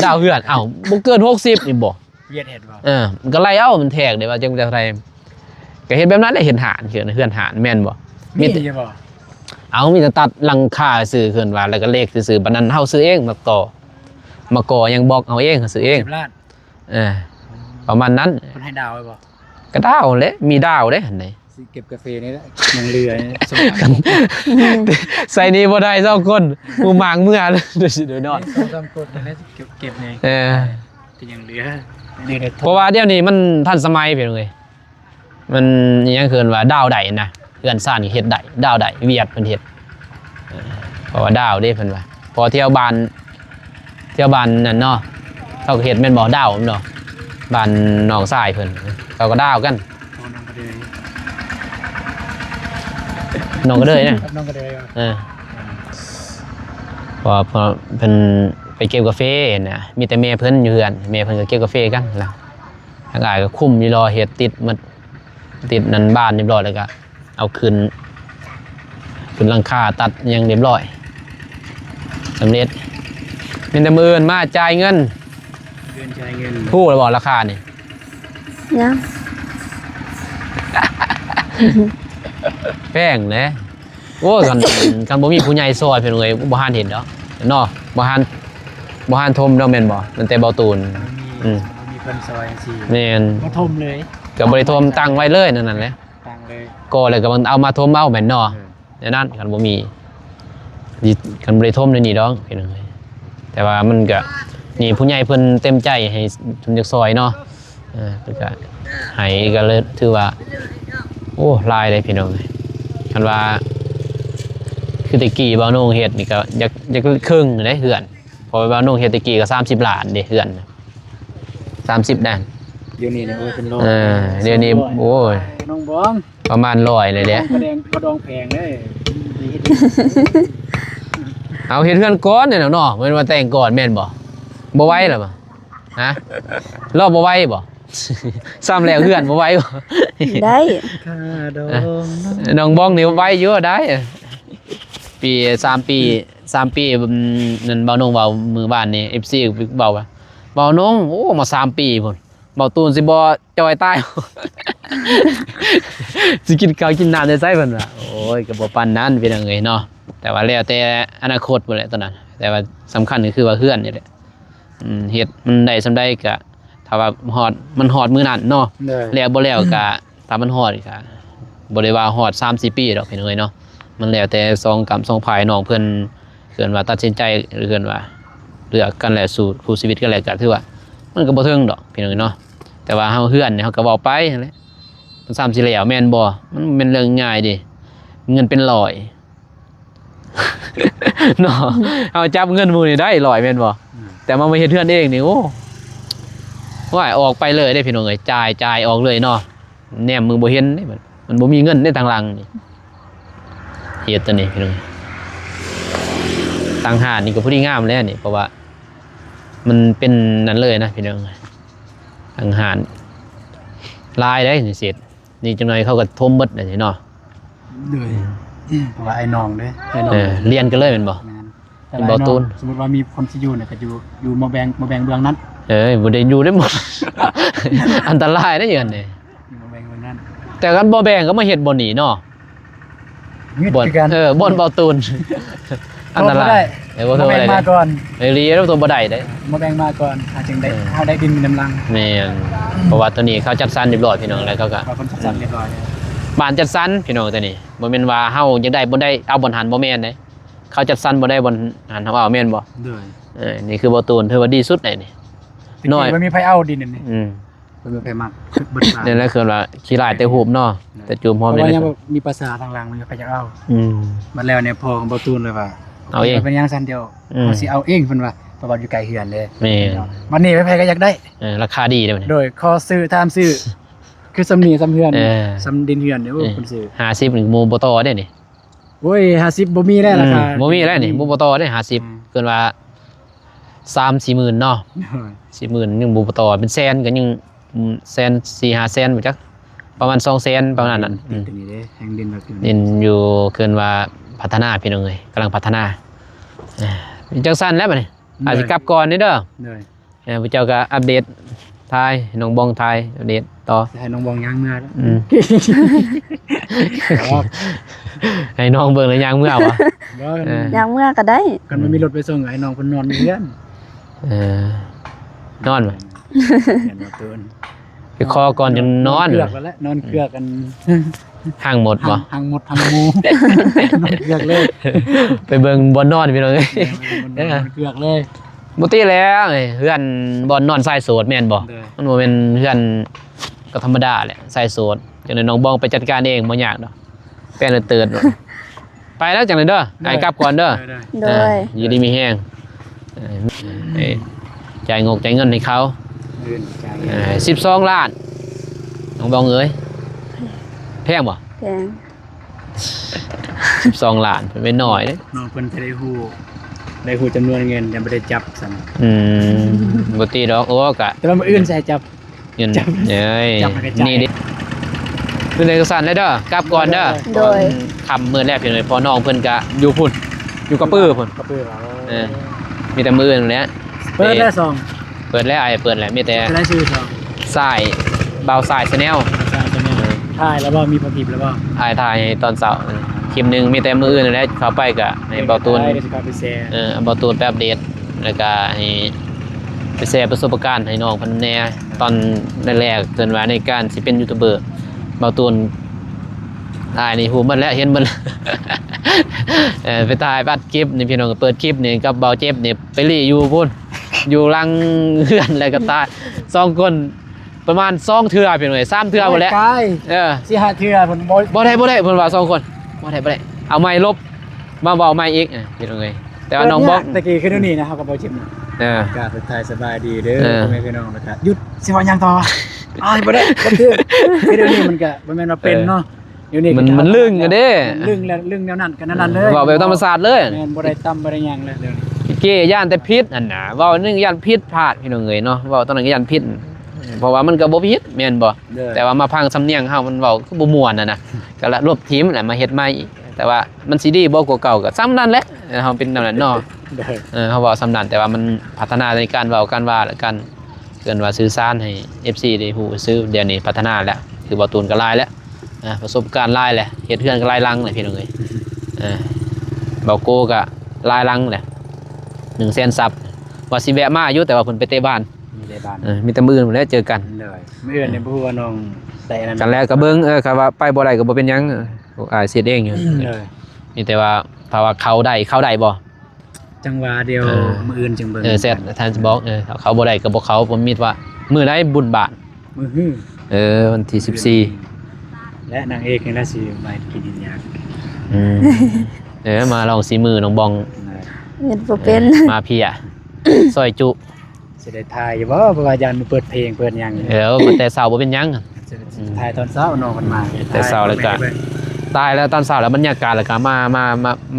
ดาวเฮือนเอ้าบ่เกิน60นี่บ่ เวียดเฮ็ดบ่ มันก็ไล่เอามันแทกได้ว่าจังจะไทยก็เฮ็ดแบบนั้นได้เห็นหานเฮือนหานแม่นบ่ มี แต่ บ่ เอามีแต่ตัดหลังคาซื้อขึ้นว่าแล้วก็เลขซื้อๆบัดนั้นเฮาซื้อเองมาก่อยังบอกเอาเองซื้อเอง 10ล้าน ประมาณนั้น เพิ่นให้ดาวไว้บ่ ก็ดาวแหละมีดาวเด้หั่นใด สิเก็บกาแฟนี่แหละยังเหลือสม ใส่นี่บ่ได้เจ้าคนหมู่หมางเมื่อเดี๋ยวนอน 2-3กดนี่เก็บนี่ ก็ยังเหลือใน เพราะว่าเดี๋ยวนี้มันทันสมัยเพิ่นเอ้ยมันอิหยังเคินว่าดาวใดนะเฮือนซ่านเฮ็ดได้ดาวใดเวียดเพิ่นเฮ็ดเพราะว่าดาวเด้เพิ่นว่าพอเที่ยวบ้านนั่นเนาะเขาก็เฮ็ดแม่นบ่ดาวแม่นเนาะบ้านน้องชายเพิ่นเขาก็ดาวกัน น้องก็เลย น้องก็เลยนะ น้องก็เลย พอเพิ่นไปเก็บกาแฟนะมีแต่แม่เพิ่นอยู่เฮือนแม่เพิ่นก็เก็บกาแฟกันล่ะทางอ้ายก็คุมอยู่รอเฮ็ดติดนั่นบ้านเรียบร้อยแล้วก็เอาขึ้นหลังคาตัดยังเรียบร้อยสำเร็จเป็นแต่มื้ออื่นมาจ่ายเงิน เงินใช้เงิน พูดแล้วบ่ราคานี่ ยัง แพงแหละโอ้กันบ่มีผู้ใหญ่ซอยเพิ่นเอ้ยบ่ทันเห็นดอกเนาะบ่ทันทมดอกแม่นบ่ตั้งแต่เบาตูน มีเพิ่นซอยสิ แม่น บ่ทมเลย ก็บ่ได้ทมตั้งไว้เลยนั่นแหละ ตังเลย ก็เลยก็มันเอามาทมเอาแม่นเนาะในนั้นกันบ่มีกันบ่ได้ทมในนี่ดอกพี่น้องเอ้ยแต่ว่ามันก็ นี่ผู้ใหญ่เพิ่นเต็มใจให้ทุนจักซอยเนาะเพิ่นก็ให้ก็เลยถือว่าโอ้หลายเลยพี่น้องคันว่าคือตะกี้บ่าวโหนงเฮ็ดนี่ก็อยากครึ่งได้เฮือนพอบ่าวโหนงเฮ็ดตะกี้ก็30ล้านเด้เฮือน30ด้าน เดี๋ยวนี้เนี่ยโอ้ยเป็นโล เดี๋ยวนี้โอ้ย น้องบอง ประมาณ100เลยเด้ กระแดงกระดองแพงเลย เอาเฮ็ดเฮือนก่อนเนี่ยเนาะมันว่าแต่งก่อนแม่นบ่ไหวล่ะบ่ฮะรอบ่ไหวบ่ ซ้ำแล้วเฮือนบ่ไหวบ่ ได้ ค่าดอง น้องบ้องนี่ไหวเยอะได้ปี3ปีนั่นเบาน้องเบามือบ้านนี่ FC เบาว่าเบาน้องโอ้มา3ปีพุ่นเบาตูนสิบ่จอยตาย สิกินข้าวกินน้ำได้ไสเพิ่นว่าโอ้ยก็บ่ปานนั้นพี่น้องเอ้ยเนาะแต่ว่าแล้วแต่อนาคตพุ่นแหละตอนนั้นแต่ว่าสำคัญก็คือว่าเฮือนนี่แหละเฮ็ดมันได้ซำใดก็ถ้าว่ามันฮอดมื้อนั้นเนาะ เลย แล้วบ่แล้วก็ถ้ามันฮอดก็บ่ได้ว่าฮอด 3-4 ปีดอกพี่น้องเอ้ยเนาะมันแล้วแต่2กรรม2ภายน้องเพิ่นว่าตัดสินใจหรือเพิ่นว่าเลือกกันแล้วสู่คู่ชีวิตกันแล้วก็ถือว่ามันก็บ่ถึงดอกพี่น้องเอ้ยเนาะแต่ว่าเฮาเฮือนเนี่ยเฮาก็เว้าไปนั่นแหละมันซ้ำสิแล้วแม่นบ่มันเป็นเรื่องง่ายดิเงินเป็นร้อย เนาะเอาจับเงินหมู่นี่ได้ร้อยแม่นบ่แต่มาเฮ็ดเฮือนเองนี่โอ้ว่าออกไปเลยได้พี่น้องเอ้ยจ่ายออกเลยเนาะแนมมือบ่เห็นนี่มันบ่มีเงินในทางหลังนี่เฮ็ดตัวนี้พี่น้องตังหารนี่ก็พอดีงามแล้วนี่เพราะว่ามันเป็นนั่นเลยนะพี่น้องตังหารลายได้นี่เสร็จนี่จังหน่อยเขาก็ทมเบิดนี่เนาะ เลยเพราะว่าไอ้น้องเด้ไอ้น้อง เรียนกันเลยแม่นบ่ แต่ เป็นเบาตูน สมมุติว่ามีคนที่อยู่เนี่ยก็อยู่มาแบ่งเบื้องนั้น บ่ได้อยู่ได้หมด อันตรายนะเยันนี่ อยู่มาแบ่งเบื้องนั้น แต่กันบ่แบ่งก็มาเฮ็ดบ่หนีเนาะ ยึด บ่อน คือกัน บ่อนเบาตูน อันตรายบ่โทร มา ได้ แบ่งมาก่อน ไอ้ลีแล้วตัวบ่ได้เด้ มาแบ่งมาก่อนอาจจึงได้เฮาได้ดินมีน้ำลัง แม่นเพราะว่าตัวนี้เขาจัดสรรเรียบร้อยพี่น้องแล้วเขาก็ เราคนจัดเรียบร้อยแล้ว บ้านจัดสรรพี่น้องตัวนี้บ่แม่นว่าเฮาอยากได้บ่ได้เอาบ่หันบ่แม่นเด้เขาจัดสรรบ่ได้บ่หันเฮาเอาแม่นบ่ ด้วย นี่คือเบาตูนถือว่าดีสุดเลยนี่ น้อย มันมีไผเอาดินนี่ อืม มันมีไผมักเบิด นี่แหละคือว่าขี้ลายแต่หูบเนาะแต่จูมพร้อม เพ เลย ราะว่า นะ ยังมีภาษาทางหลังมันมีไผจะเอา อืม มันแล้วเนี่ยพอของบ่ตูนเลยว่า เอาเอง เป็นยังซั่นเดียว อืม เฮาสิเอาเองเพิ่นว่าเพราะว่าอยู่ไกลเฮือนเลย แม่น วันนี้ไผก็อยากได้ ราคาดีเลยมัน โดยขอซื้อตามซื้อ คือสำนีสำเฮือน ส สำดินเฮือนเด้อคนซื้อ 50นี่หมู่บ่ต่อได้นี่ โอ้ย50บ่มีแล้วราคา บ่มีแล้วนี่หมู่บ่ต่อได้50เกินว่า3-4 หมื่นเนาะ4 หมื่นยังบ่ต่อเป็นแสนก็ยังแสน4-5 แสนบ่จักประมาณ2 แสนประมาณนั้น ดินตัวนี้เด้แห่งดินแบบนี้ ดินอยู่เกินว่าพัฒนาพี่น้องเอ้ยกำลังพัฒนาจังซั่นแล้วบัดนี้อาจสิกลับก่อนนี่เด้อ เลย พระเจ้าก็อัปเดตทายน้องบองทายอัปเดตต่อ จะให้น้องบองย่างเมื่อแล้ว ให้น้องเบิ่งแล้วยังเมื่อวะ บ่ ยังเมื่อก็ได้ กันมันมีรถไปส่งให้น้องเพิ่นนอนอยู่เฮือน นอนบ่ เห็นบ่ตูน ไปคอก่อนจนนอน เกือกแล้วแหละนอนเกือกกัน ห่างหมดบ่ หางหมดหางหมูนอนเกือกเลย ไปเบิ่งบ่นอนพี่น้องเอ้ย นอนเกือกเลย บ่ติแล้วเอ้ยเฮือนบ่นอนสายโสดแม่นบ่ เด้อ มันบ่แม่นเฮือนก็ธรรมดาแหละสายโสดจังได๋น้องบองไปจัดการเองบ่ยากดอกแป้นเตือนไปแล้วจังได๋เด้อไอ้กลับก่อนเด้อ โดย อยู่ดีมีแห้งจ่ายงกจ่ายเงินให้เขา เดินใจ 12 ล้านน้องบองเอ้ยแพงบ่ แพง 12 ล้านเป็นไม่น้อยเด้ น้องเพิ่นจะได้ฮู้จำนวนเงินยังบ่ได้จับซั่น บ่ตีดอกโอ้กะ แต่ว่ามื้ออื่นสิให้จับ เงิน จับ เอ้ย จับให้กระจาย นี่ดิคือในกระสันได้เด้อกลับก่อนเด้อ โดย ค่ำมื้อแรกเพิ่นเลยพอน้องเพิ่นก็อยู่พุ่นอยู่กับปื้อพุ่น กระปื้อเรา เออมีแต่มื้อนั่นแหละ เปิดได้ซอง เปิดแล้วไอ้เปิดแล้วมีแต่ จะได้ชื่อซอง สายเบาสายชาแนล ใช่ใช่ไหมถ่ายแล้วบ่มีพอผิดแล้วบ่ ถ่ายให้ตอนเช้าคลิปหนึงมีแต่มื้ออื่นนั่นแหละเข้าไปก็ให้เบาตูน ได้เดี๋ยวสิพาไปแชร์ เอาเบาตูนไปอัปเดตแล้วก็ให้ไปแชร์ประสบการณ์ให้น้องเพิ่นแหน่ตอนแรกๆเกินว่าในการสิเป็นยูทูบเบอร์เบาตูนถ่ายนี่ฮู้หมดแล้วเห็นหมดแล้ว ไปถ่ายบัดคลิปนี่พี่น้องก็เปิดคลิปนี่กับเบาเจ็บนี่ไปรีอยู่พุ่น อยู่หลังเฮือนแล้วก็ตาย2คนประมาณ2เทื่อพี่น้องเอ้ย3เทื่อหมดแล้ว ใกล้ สิ 4-5เทื่อเพิ่นบ่ บ่ได้เพิ่นว่า2คนบ่ได้เอาไม้ลบมาเว้าไม้อีกพี่น้องเอ้ยแต่ว่าน้องบอก ตะกี้คือเดี๋ยวนี้นะครับกับบ่ชิมนะ กาสุดท้ายสบายดีเด้อพ่อแม่พี่น้องนะครับหยุดสิว่าหยังต่ออ้ายบ่ได้บ่คือเดี๋ยวนี้มันก็บ่แม่นว่าเป็นเนาะเดี๋ยวนี้ มันลึงอะเด้ ลึงแล้วลึงแนวนั้นกันนั่นเลย เว้าแบบธรรมศาสตร์เลย แม่นบ่ได้ต่ำบ่ได้หยังแล้วเดี๋ยวนี้ พี่เก้ย่านแต่พิษอันน่ะเว้านึงย่านพิษพลาดพี่น้องเอ้ยเนาะเว้าตอนนั้นก็ย่านพิษเพราะว่ามันก็บ่ผิดแม่นบ่แต่ว่ามาพังสำเนียงเฮามันเว้าคือบ่ม่วนน่ะก็ละรวบทีมแหละมาเฮ็ดใหม่อีกแต่ว่ามันสิดีบ่กว่าเก่าก็ซ้ำนั่นแหละเฮาเป็นนั่นแหละเนาะ เฮาเว้าซ้ำนั้นแต่ว่ามันพัฒนาในการเว้าการว่าและกันเกินว่าสื่อสารให้ FC ได้ฮู้ซื้อเดี๋ยวนี้พัฒนาแล้วคือบ่ตูนก็หลายแล้วประสบการณ์หลายแล้วเฮ็ดเฮือนก็หลายลังเลยพี่น้องเอ้ยเบาโกก็หลายลังแหละ100,000ซับว่าสิแวะมาอยู่แต่ว่าเพิ่นไปเตะบ้าน มีได้บ้าน มีแต่มื้ออื่นแล้วเจอกัน เลยมื้ออื่นเนี่ยบ่ฮู้ว่าน้องแต่นั่น กันแล้วก็เบิ่งก็ว่าไปบ่ได้ก็บ่เป็นหยังเสียเองอยู่ เลย มีแต่ว่าภาวะเข้าได้บ่ จังหวะเดียวมื้ออื่นจังเบิ่ง เสร็จท่านสิบอกเขาบ่ได้ก็บ่เขาผมมีว่ามื้อใดบุญบาท มื้อฮื้อ วันที่14 และนางเอกนี่ล่ะสิมากินยาก มาลองสีมือน้องบอง เงินบ่เป็น มาเพียซอยจุ สิได้ถ่ายอยู่บ่เพราะว่ายันเปิดเพลงเปิดหยัง มันแต่เสาบ่เป็นหยัง ถ่ายตอนเช้าน้องมันมา แต่เช้าแล้วก็ ตายแล้วตอนเช้าแล้วบรรยากาศแล้วก็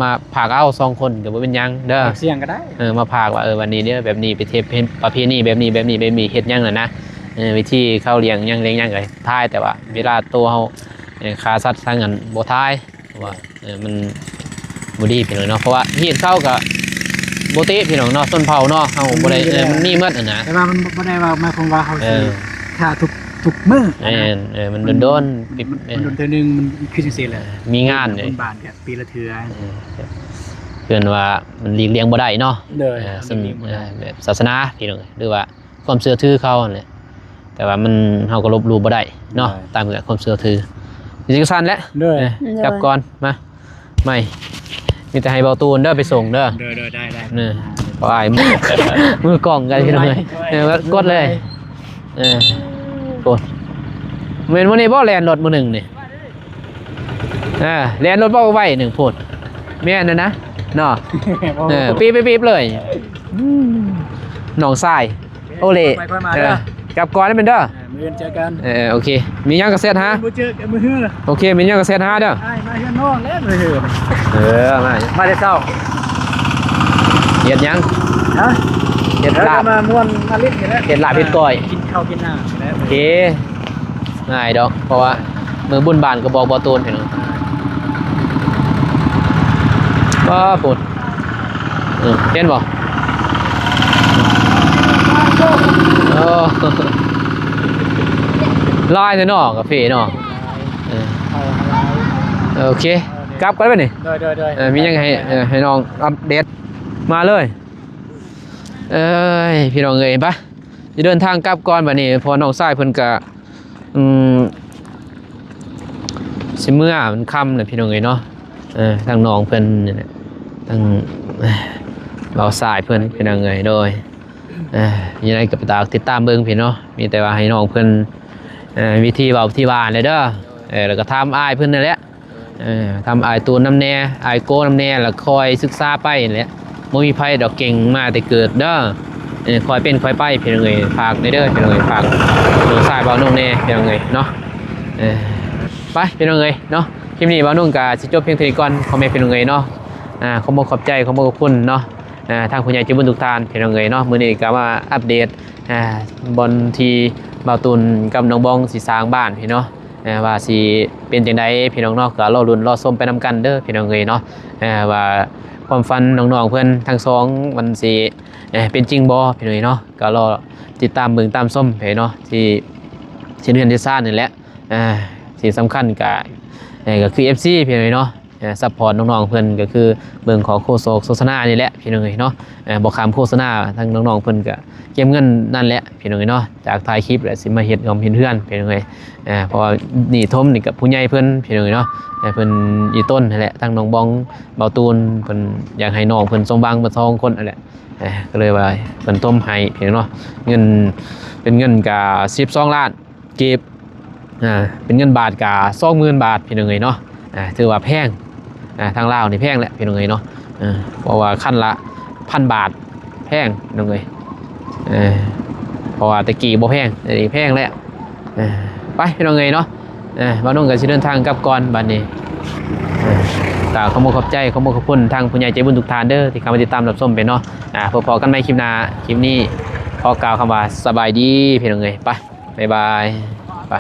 มาพากเอา2คนก็บ่เป็นหยังเด้อ เสียงก็ได้ มาพากว่าวันนี้เด้อแบบนี้ไปเทปประเพณีแบบนี้เฮ็ดหยังน่ะนะวิธีเข้าเลี้ยงหยังเลี้ยงหยังก็ถ่ายแต่ว่าเวลาตัวเฮาคาสัตว์ทางนั้นบ่ถ่ายเพราะว่ามันบ่ดีพี่น้องเนาะเพราะว่าเฮ็ดเข้าก็บ่ติพี่น้องเนาะส้นเผาเนาะเฮาบ่ได้มันมีหมดอ่ะนะ แต่ว่ามันบ่ได้ว่าหมายความว่าเขาสิถ้าทุกมื้อ มันโดนๆปิด มันโดนเทื่อนึงมันคือจังซี่แหละ มีงานเลย คนบ้านก็ปีละเทื่อ เพื่อนว่ามันหลีกเลี่ยงบ่ได้เนาะ เลย ซึ่งแบบศาสนาพี่น้องหรือว่าความเชื่อถือเขานั่นแหละแต่ว่ามันเฮาก็ลบหลู่บ่ได้เนาะตามความเชื่อถือจริงๆสั้นแหละ เลย กลับก่อนมาไม่มีแต่ให้เบาตูนเด้อไปส่งเด้อ ได้ นี่พออายมือกล่องกันพี่น้องเลยกดเลยกดเว้นวันนี้บ่แล่นรถมื้อหนึงนี่แล่นรถบ่ไว้1พูดแม่นนะเนาะปีบเลยหนองทรายโอเล่กลับก่อนได้เป็นเด้อ มื้อเจอกัน โอเคมีหยังก็เซตฮะ บ่เจอกันมื้อฮื้อ โอเคมีหยังก็เซตฮะเด้อ อ้ายมาเฮือนน้องแล้วมื้อฮื้อ มาได้เช้าเฮ็ดหยัง ฮะ เฮ็ดลาบ มาม่วนมาลิ้นกันแล้ว เฮ็ดลาบเฮ็ดก้อย กินข้าวกินน้ำแล้ว โอเคง่ายดอกเพราะว่ามือบุญบานก็บอกบ่ตูนพี่น้องก็ปวดเห็นบ่โอ้ลายเลยเนาะกาแฟเนาะโอเคกลับกันไปนี่ โดย มียังไงให้น้องอัปเดตมาเลยพี่น้องเอ้ยปะจะเดินทางกลับก่อนบัดนี้พอน้องชายเพิ่นก็สิเมื่อมันค่ำเลยพี่น้องเอ้ยเนาะทางน้องเพิ่นนี่แหละทางเราสายเพิ่นพี่น้องเอ้ยโดยยังไงก็ไปติดตามเบิ่งพี่เนาะมีแต่ว่าให้น้องเพิ่นวิธีเว้าที่บ้านเลยเด้อแล้วก็ทำอ้ายเพิ่นนั่นแหละทำอ้ายตูนน้ำแน่อ้ายโก้น้ำแน่แล้วคอยศึกษาไปนั่นแหละบ่มีไผดอกเก่งมาแต่เกิดเด้อคอยเป็นคอยไปพี่น้องเอ้ยฝากในเด้อพี่น้องเอ้ยฝากน้องชายเบาน้องแน่พี่น้องเอ้ยเนาะไปพี่น้องเอ้ยเนาะคลิปนี้เบานุ่งก็สิจบเพียงเท่านี้ก่อนขอแม่พี่น้องเอ้ยเนาะขอบคุณขอบคุณเนาะทางผู้ใหญ่ใจบุญทุกท่านพี่น้องเอ้ยเนาะมื้อนี้ก็มาอัปเดตบนที่เบาตุนกับน้องบองสิสร้างบ้านพี่เนาะว่าสิเป็นจังไดพี่น้องเนาะก็รอลุ้นรอชมไปนำกันเด้อพี่น้องเอ้ยเนาะว่าความฝันน้องๆเพิ่นทั้งสองมันสิเป็นจริงบ่พี่น้องเนาะก็รอติดตามเบิ่งตามชมพี่เนาะที่เรือนที่ซ่านนี่แหละสิ่งสำคัญก็คือ FC พี่น้องเนาะ ซัพพอร์ตน้องๆเพิ่นก็คือเบิ่งของโฆษณานี่แหละพี่น้องเอ้ยเนาะบ่คำโฆษณาทั้งน้องๆเพิ่นก็เก็บเงินนั่นแหละพี่น้องเอ้ยเนาะจากถ่ายคลิปแล้วสิมาเฮ็ดงอมเฮ็ดเฮือนพี่น้องเอ้ยเพราะว่านี่ทมนี่กับผู้ใหญ่เพิ่นพี่น้องเอ้ยเนาะเพิ่นอีต้นนั่นแหละทั้งน้องบองเบาตูนเพิ่นอยากให้น้องเพิ่นสมหวังเบิด2คนนั่นแหละก็เลยว่าเพิ่นต้มให้พี่น้องเนาะเงินเป็นเงินก็12 ล้านเก็บเป็นเงินบาทก็ 20,000 บาทพี่น้องเอ้ยเนาะถือว่าแพงทางลาวนี่แพงแหละพี่น้องเอ้ยเนาะเพราะว่าขั้นละ 1,000 บาทแพงพี่น้องเอ้ยเพราะว่าตะกี้บ่แพงแต่นี่แพงแล้วไปพี่น้องเอ้ยเนาะบ่าวนุ่งก็สิเดินทางกลับก่อนบัดนี้กล่าวขอบใจขอบคุณทางผู้ใหญ่ใจบุญทุกท่านเด้อที่เข้ามาติดตามรับชมไปเนาะพอๆกันใหม่คลิปหน้าคลิปนี้ขอกล่าวคำว่าสบายดีพี่น้องเอ้ยไปบ๊ายบายไป